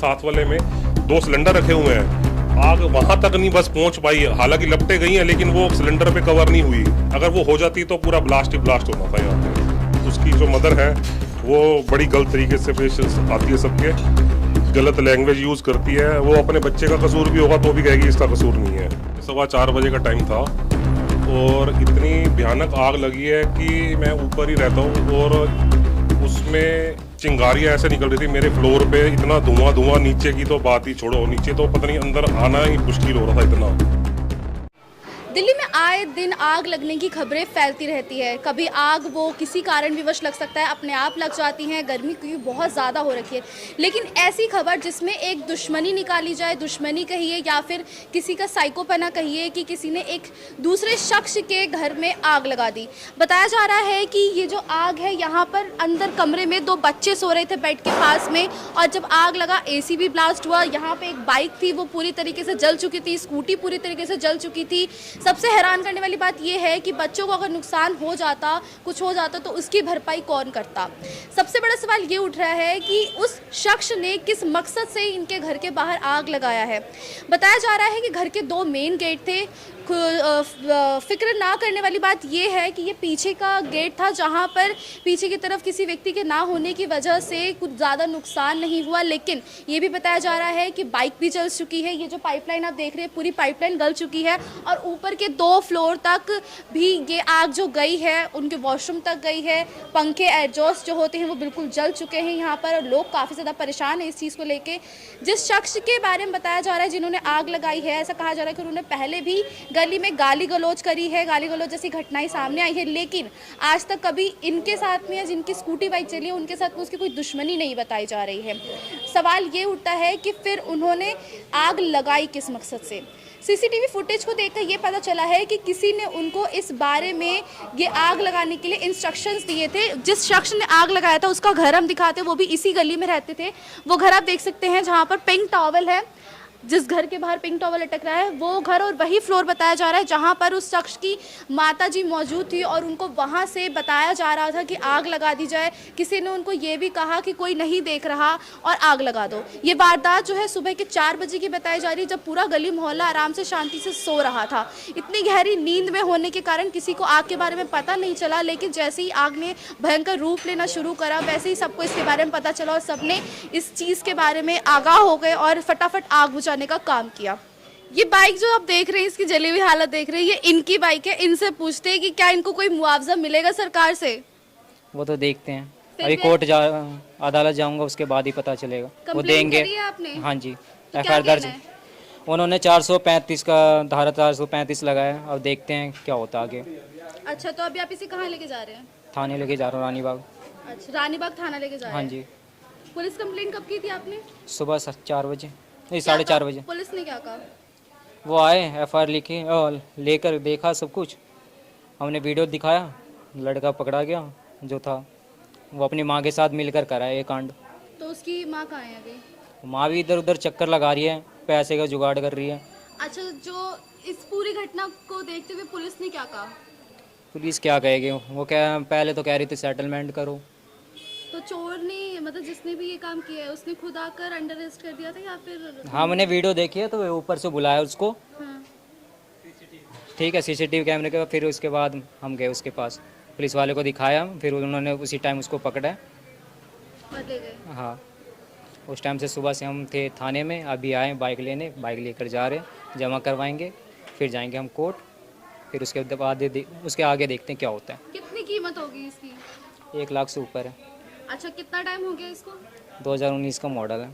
साथ वाले में 2 सिलेंडर रखे हुए हैं। आग वहां तक नहीं बस पहुंच पाई है, हालांकि लपटे गई है लेकिन वो सिलेंडर पे कवर नहीं हुई। अगर वो हो जाती तो पूरा ब्लास्ट ही ब्लास्ट होना था यहाँ पे। उसकी जो मदर है वो बड़ी गलत तरीके से पेश आती है, सबके गलत लैंग्वेज यूज करती है। वो अपने बच्चे का कसूर भी होगा तो भी कहेगी इसका कसूर नहीं है। 4:15 बजे का टाइम था और इतनी भयानक आग लगी है कि मैं ऊपर ही रहता हूँ और उसमें चिंगारियाँ ऐसे निकल रही थी मेरे फ्लोर पे। इतना धुआं, नीचे की तो बात ही छोड़ो, नीचे तो पता नहीं अंदर आना ही मुश्किल हो रहा था इतना। दिल्ली में आए दिन आग लगने की खबरें फैलती रहती है। कभी आग वो किसी कारण विवश लग सकता है, अपने आप लग जाती हैं, गर्मी की बहुत ज़्यादा हो रखी है। लेकिन ऐसी खबर जिसमें एक दुश्मनी निकाली जाए, दुश्मनी कहिए या फिर किसी का साइकोपना कहिए कि किसी ने एक दूसरे शख्स के घर में आग लगा दी। बताया जा रहा है कि ये जो आग है यहाँ पर अंदर कमरे में 2 बच्चे सो रहे थे बेड के पास में, और जब आग लगा एसी भी ब्लास्ट हुआ। यहाँ पे एक बाइक थी वो पूरी तरीके से जल चुकी थी, स्कूटी पूरी तरीके से जल चुकी थी। सबसे हैरान करने वाली बात यह है कि बच्चों को अगर नुकसान हो जाता, कुछ हो जाता तो उसकी भरपाई कौन करता। सबसे बड़ा सवाल ये उठ रहा है कि उस शख्स ने किस मकसद से इनके घर के बाहर आग लगाया है। बताया जा रहा है कि घर के 2 मेन गेट थे। फिक्र ना करने वाली बात यह है कि ये पीछे का गेट था जहां पर पीछे की तरफ किसी व्यक्ति के ना होने की वजह से कुछ ज़्यादा नुकसान नहीं हुआ। लेकिन ये भी बताया जा रहा है कि बाइक भी जल चुकी है। ये जो पाइपलाइन आप देख रहे हैं पूरी पाइपलाइन गल चुकी है और ऊपर के 2 फ्लोर तक भी ये आग जो गई है, उनके वॉशरूम तक गई है। पंखे एग्जॉस्ट जो होते हैं वो बिल्कुल जल चुके हैं यहाँ पर, और लोग काफ़ी ज़्यादा परेशान हैं इस चीज़ को लेके। जिस शख्स के बारे में बताया जा रहा है जिन्होंने आग लगाई है, ऐसा कहा जा रहा है कि उन्होंने पहले भी गली में गाली गलौज करी है, गाली गलौज जैसी घटनाएं सामने आई है, लेकिन आज तक कभी इनके साथ में या जिनकी स्कूटी बाइक चली है उनके साथ में उसकी कोई दुश्मनी नहीं बताई जा रही है। सवाल ये उठता है कि फिर उन्होंने आग लगाई किस मकसद से। सीसीटीवी फुटेज को देखकर ये पता चला है कि किसी ने उनको इस बारे में ये आग लगाने के लिए इंस्ट्रक्शंस दिए थे। जिस शख्स ने आग लगाया था उसका घर हम दिखाते, वो भी इसी गली में रहते थे। वो घर आप देख सकते हैं जहाँ पर पिंक टॉवल है, जिस घर के बाहर पिंक टॉवल लटक रहा है वो घर और वही फ्लोर बताया जा रहा है जहां पर उस शख्स की माताजी मौजूद थी और उनको वहां से बताया जा रहा था कि आग लगा दी जाए। किसी ने उनको ये भी कहा कि कोई नहीं देख रहा और आग लगा दो। ये वारदात जो है सुबह के 4 बजे की बताई जा रही है, जब पूरा गली मोहल्ला आराम से शांति से सो रहा था। इतनी गहरी नींद में होने के कारण किसी को आग के बारे में पता नहीं चला, लेकिन जैसे ही आग ने भयंकर रूप लेना शुरू करा वैसे ही सबको इसके बारे में पता चला और सबने इस चीज़ के बारे में आगाह हो गए और फटाफट आग बुझाने का काम किया। ये बाइक जो आप देख रहे हैं, इसकी जली हुई हालत देख रहे हैं, ये इनकी बाइक है। इनसे पूछते हैं कि क्या इनको कोई मुआवजा मिलेगा सरकार से। वो तो देखते हैं, अभी अदालत जाऊंगा उसके बाद ही पता चलेगा। वो देंगे। आपने? हाँ जी, तो FIR दर्ज। उन्होंने 435 का धारा 435 लगाया। अब देखते हैं क्या होता आगे। अच्छा, तो अभी आप इसे कहाँ लेके जा रहे हैं? थाने लेके जा रहा हूँ, रानीबाग। अच्छा, रानीबाग थाना लेके जा रहे हैं। हाँ जी। पुलिस कंप्लेंट कब की थी आपने? सुबह 4 बजे, नहीं 4:30 बजे। पुलिस ने क्या कहा? वो आए, FIR लिखी और लेकर देखा सब कुछ। हमने वीडियो दिखाया, लड़का पकड़ा गया जो था। वो अपनी माँ के साथ मिलकर कराया ये कांड। तो उसकी माँ कहाँ है अभी? माँ भी इधर उधर चक्कर लगा रही है, पैसे का जुगाड़ कर रही है। अच्छा, जो इस पूरी घटना को देखते हुए पुलिस ने क्या कहा? पुलिस क्या कहेगी, वो क्या पहले तो कह रही थी सेटलमेंट करो। तो चोर ने, मतलब जिसने भी ये काम किया है उसने खुद आकर अंडर अरेस्ट कर दिया था या फिर? हाँ, मैंने वीडियो देखी है तो ऊपर से बुलाया उसको। हाँ। ठीक है, CCTV कैमरे के। फिर उसके बाद हम गए उसके पास, पुलिस वाले को दिखाया, फिर उन्होंने उसी टाइम उसको पकड़ा। और ले गए? हाँ, उस टाइम से सुबह से हम थे थाने में। अभी आए बाइक लेने, बाइक लेकर जा रहे, जमा करवाएंगे, फिर जाएंगे हम कोर्ट। फिर उसके बाद उसके आगे देखते हैं क्या होता है। कितनी कीमत होगी इसकी? 1 लाख से ऊपर है। अच्छा, कितना टाइम हो गया इसको? 2019 का मॉडल है।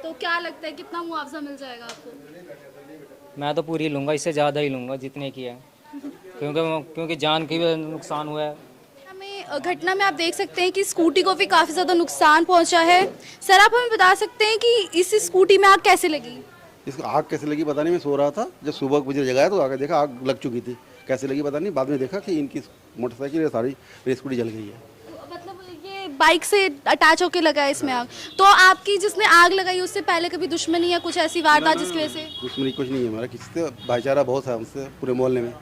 तो क्या लगता है कितना मुआवजा मिल जाएगा आपको? मैं तो पूरी लूँगा, इससे ज़्यादा ही लूँगा जितने की है, क्योंकि जान की भी नुकसान हुआ है। घटना में आप देख सकते हैं कि स्कूटी को भी काफ़ी ज़्यादा नुकसान पहुंचा है। सर, आप हमें बता सकते हैं कि इस स्कूटी में आग कैसे लगी? इसको आग कैसे लगी पता नहीं, मैं सो रहा था, जब सुबह मुझे जगाया तो आगे देखा आग लग चुकी थी। कैसे लगी पता नहीं, बाद में देखा कि इनकी मोटरसाइकिल सारी मेरी स्कूटी जल गई है। मतलब ये बाइक से अटैच होकर लगा है इसमें आग। तो आपकी जिसने आग लगाई उससे पहले कभी दुश्मनी या कुछ ऐसी वारदात जिसकी वजह से? दुश्मनी कुछ नहीं है हमारा, किसी से भाईचारा बहुत है हमसे पूरे मोहल्ले में।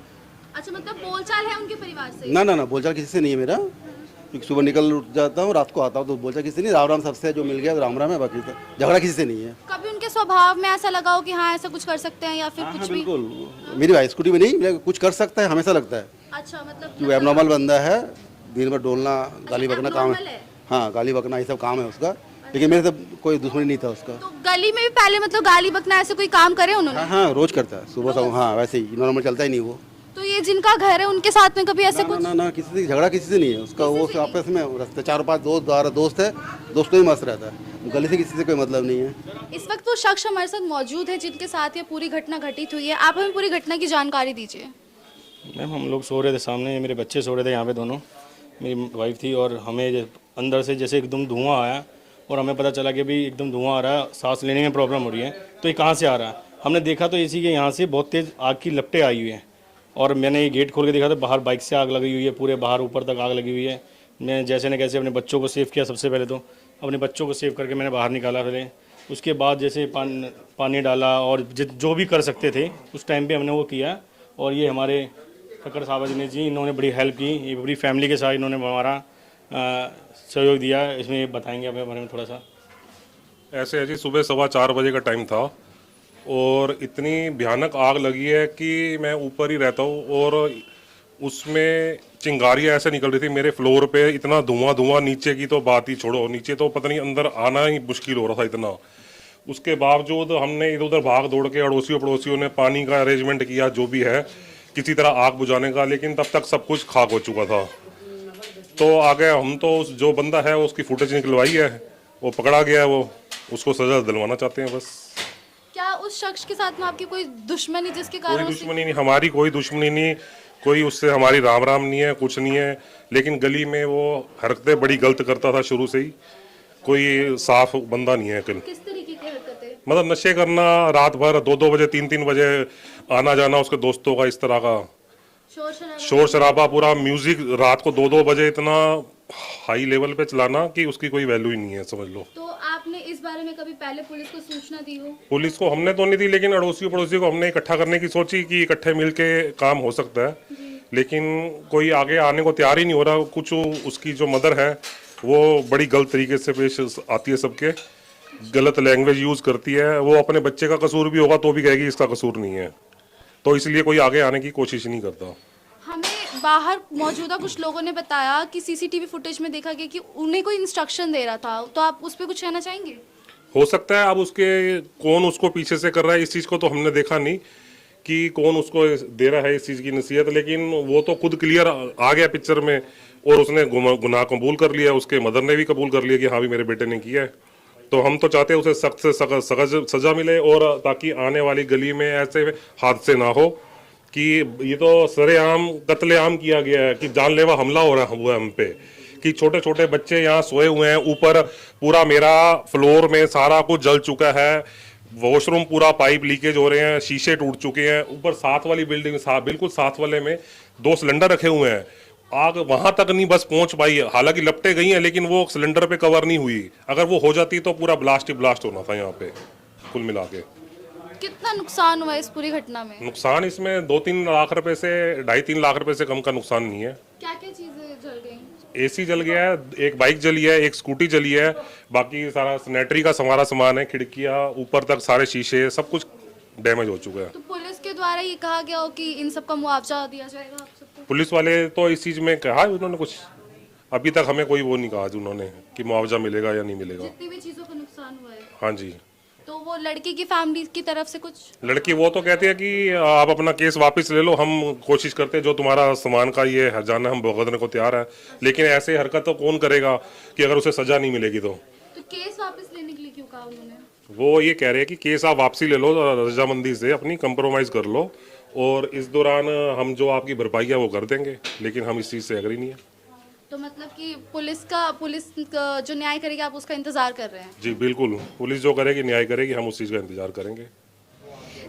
अच्छा, मतलब बोलचाल है उनके परिवार से? ना ना ना, बोलचाल किसी से नहीं है मेरा, क्योंकि सुबह निकल उठ जाता हूँ, रात को आता हूँ तो बोलता किसी नहीं, राम राम सबसे, जो मिल गया तो राम राम है, बाकी तो झगड़ा किसी से नहीं है। कभी उनके स्वभाव में ऐसा लगा हो कि हाँ ऐसा कुछ कर सकते हैं या फिर हाँ कुछ हाँ भी? बिल्कुल, मेरी भाई स्कूटी में नहीं, मेरे कुछ कर सकता है, हमेशा लगता है अच्छा, मतलब कि वो एबनॉर्मल बंदा है, दिन भर डोलना, गाली बकना काम abnormal है। है? हाँ, गाली बकना ये सब काम है उसका, लेकिन मेरे से कोई दुश्मनी नहीं था उसका। तो गली में भी पहले मतलब गाली बकना ऐसे कोई काम करे उन्होंने? हाँ हाँ, रोज करता है, सुबह शाम, हाँ वैसे ही नॉर्मल चलता ही नहीं वो। तो ये जिनका घर है उनके साथ में कभी ऐसे ना कुछ? ना ना, किसी से झगड़ा किसी से नहीं है उसका, वो आपस में रस्ते 4-5 दोस्त है, दोस्तों ही मस्त रहता है, गली से किसी से कोई मतलब नहीं है। इस वक्त वो शख्स हमारे साथ मौजूद है जिनके साथ ये पूरी घटना घटित हुई है। आप हमें पूरी घटना की जानकारी दीजिए। मैम हम लोग सो रहे थे सामने, मेरे बच्चे सो रहे थे यहाँ पे दोनों, मेरी वाइफ थी, और हमें अंदर से जैसे एकदम धुआं आया और हमें पता चला कि भाई एकदम धुआं आ रहा है, सांस लेने में प्रॉब्लम हो रही है, तो ये कहाँ से आ रहा है। हमने देखा तो इसी के यहाँ से बहुत तेज़ आग की लपटें आई हुई हैं, और मैंने ये गेट खोल के देखा तो बाहर बाइक से आग लगी हुई है, पूरे बाहर ऊपर तक आग लगी हुई है। मैं जैसे न कैसे अपने बच्चों को सेव किया, सबसे पहले तो अपने बच्चों को सेव करके मैंने बाहर निकाला पहले, उसके बाद जैसे पानी डाला और जो भी कर सकते थे उस टाइम पे हमने वो किया। और ये हमारे खक्कर साहब जी, इन्होंने बड़ी हेल्प की, ये बड़ी फैमिली के साथ इन्होंने हमारा सहयोग दिया, इसमें ये बताएंगे अपने बारे में थोड़ा सा। ऐसे है जी, सुबह 4:15 बजे का टाइम था और इतनी भयानक आग लगी है कि मैं ऊपर ही रहता हूँ और उसमें चिंगारियाँ ऐसे निकल रही थी मेरे फ्लोर पे, इतना धुआं, नीचे की तो बात ही छोड़ो, नीचे तो पता नहीं अंदर आना ही मुश्किल हो रहा था इतना। उसके बावजूद हमने इधर उधर भाग दौड़ के अड़ोसियों पड़ोसियों ने पानी का अरेंजमेंट किया, जो भी है किसी तरह आग बुझाने का, लेकिन तब तक सब कुछ खाक हो चुका था। तो आगे हम तो जो बंदा है उसकी फुटेज निकलवाई है, वो पकड़ा गया है, वो उसको सजा दिलवाना चाहते हैं बस। क्या उस शख्स के साथ में आपकी कोई दुश्मनी जिसके कोई कारण दुश्मनी नहीं, हमारी कोई दुश्मनी नहीं, कोई उससे हमारी राम राम नहीं है, कुछ नहीं है, लेकिन गली में वो हरकतें बड़ी गलत करता था शुरू से ही, कोई साफ बंदा नहीं है। किस तरीके की हरकतें? मतलब नशे करना, रात भर 2-2 बजे 3-3 बजे आना जाना उसके दोस्तों का, इस तरह का शोर शराबा, पूरा म्यूजिक रात को 2-2 बजे इतना हाई लेवल पे चलाना कि उसकी कोई वैल्यू ही नहीं है, समझ लो। तो आपने इस बारे में कभी पहले पुलिस को सूचना दी हो? पुलिस को हमने तो नहीं दी, लेकिन अड़ोसी पड़ोसी को हमने इकट्ठा करने की सोची कि इकट्ठे मिलके काम हो सकता है, लेकिन कोई आगे आने को तैयार ही नहीं हो रहा। कुछ उसकी जो मदर है वो बड़ी गलत तरीके से पेश आती है, सबके गलत लैंग्वेज यूज करती है, वो अपने बच्चे का कसूर भी होगा तो भी कहेगी इसका कसूर नहीं है, तो इसलिए कोई आगे आने की कोशिश नहीं करता। हमें बाहर मौजूदा कुछ लोगों ने बताया कि सीसीटीवी फुटेज में देखा गया कि उन्हें कोई इंस्ट्रक्शन दे रहा था, तो आप उस पर कुछ कहना चाहेंगे? हो सकता है, अब उसके कौन उसको पीछे से कर रहा है इस चीज़ को तो हमने देखा नहीं कि कौन उसको दे रहा है इस चीज़ की नसीहत, लेकिन वो तो खुद क्लियर आ गया पिक्चर में और उसने गुनाह कबूल कर लिया, उसके मदर ने भी कबूल कर लिया कि हाँ भी मेरे बेटे ने किया है। तो हम तो चाहते हैं उसे सख्त से सख्त सजा मिले, और ताकि आने वाली गली में ऐसे हादसे ना हो कि ये तो सरेआम कत्लेआम किया गया है कि जानलेवा हमला हो रहा हुआ है हम पे, कि छोटे छोटे बच्चे यहाँ सोए हुए हैं, ऊपर पूरा मेरा फ्लोर में सारा कुछ जल चुका है, वॉशरूम पूरा पाइप लीकेज हो रहे हैं, शीशे टूट चुके हैं, ऊपर साथ वाली बिल्डिंग बिल्कुल साथ वाले में 2 सिलेंडर रखे हुए हैं, आग वहां तक नहीं बस पहुंच पाई है, हालांकि लपटे गई हैं लेकिन वो सिलेंडर पे कवर नहीं हुई, अगर वो हो जाती तो पूरा ब्लास्ट ही ब्लास्ट होना था यहाँ पे कुल मिला के। कितना नुकसान हुआ इस पूरी घटना में? नुकसान इसमें 2-3 लाख रुपए से 2.5-3 लाख रुपए से कम का नुकसान नहीं है। क्या क्या चीजें जल गई? एसी जल गया है, एक बाइक जली है, एक स्कूटी जली है, बाकी सारा सैनिटरी का हमारा सामान है, खिड़कियां ऊपर तक सारे शीशे सब कुछ डैमेज हो चुका है। तो पुलिस के द्वारा ये कहा गया हो कि इन सब का मुआवजा दिया जाएगा आप सबको? पुलिस वाले तो इस चीज में कहा उन्होंने कुछ, अभी तक हमें कोई वो नहीं कहा उन्होंने कि मुआवजा मिलेगा या नहीं मिलेगा। जितनी भी चीजों का नुकसान हुआ है। हाँ जी। तो वो लड़की की फैमिली की तरफ से कुछ? लड़की वो तो कहती है कि आप अपना केस वापस ले लो, हम कोशिश करते हैं जो तुम्हारा सामान का ये हर्जाना हम भुगतने को तैयार है, लेकिन ऐसे हरकत तो कौन करेगा कि अगर उसे सजा नहीं मिलेगी तो केस वापस लेने के लिए क्यों कहा उन्होंने? वो ये कह रहे हैं कि केस आप वापसी ले लो, रजामंदी से अपनी कंप्रोमाइज कर लो, और इस दौरान हम जो आपकी भरपाई है वो कर देंगे, लेकिन हम इस चीज़ से एग्री नहीं है। तो मतलब कि पुलिस का जो न्याय करेगी आप उसका इंतजार कर रहे हैं? जी बिल्कुल, पुलिस जो करेगी न्याय करेगी, हम उस चीज़ का इंतजार करेंगे।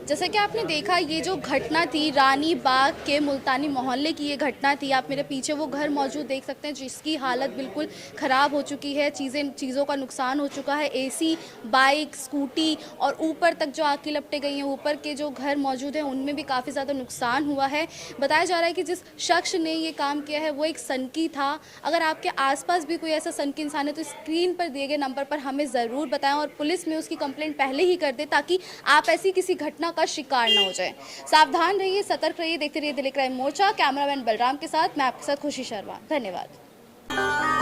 जैसा कि आपने देखा, ये जो घटना थी रानी बाग के मुल्तानी मोहल्ले की ये घटना थी। आप मेरे पीछे वो घर मौजूद देख सकते हैं जिसकी हालत बिल्कुल ख़राब हो चुकी है। चीज़ों का नुकसान हो चुका है। एसी, बाइक, स्कूटी और ऊपर तक जो आग की लपटें गई हैं, ऊपर के जो घर मौजूद हैं उनमें भी काफ़ी ज़्यादा नुकसान हुआ है। बताया जा रहा है कि जिस शख्स ने ये काम किया है वो एक सनकी था। अगर आपके आसपास भी कोई ऐसा सनकी इंसान है तो स्क्रीन पर दिए गए नंबर पर हमें ज़रूर बताएं और पुलिस में उसकी कंप्लेंट पहले ही कर दे ताकि आप ऐसी किसी घटना का शिकार ना हो जाए। सावधान रहिए, सतर्क रहिए। देखते रहिए दिल्ली क्राइम मोर्चा। कैमरामैन बलराम के साथ मैं आपके साथ खुशी शर्मा। धन्यवाद।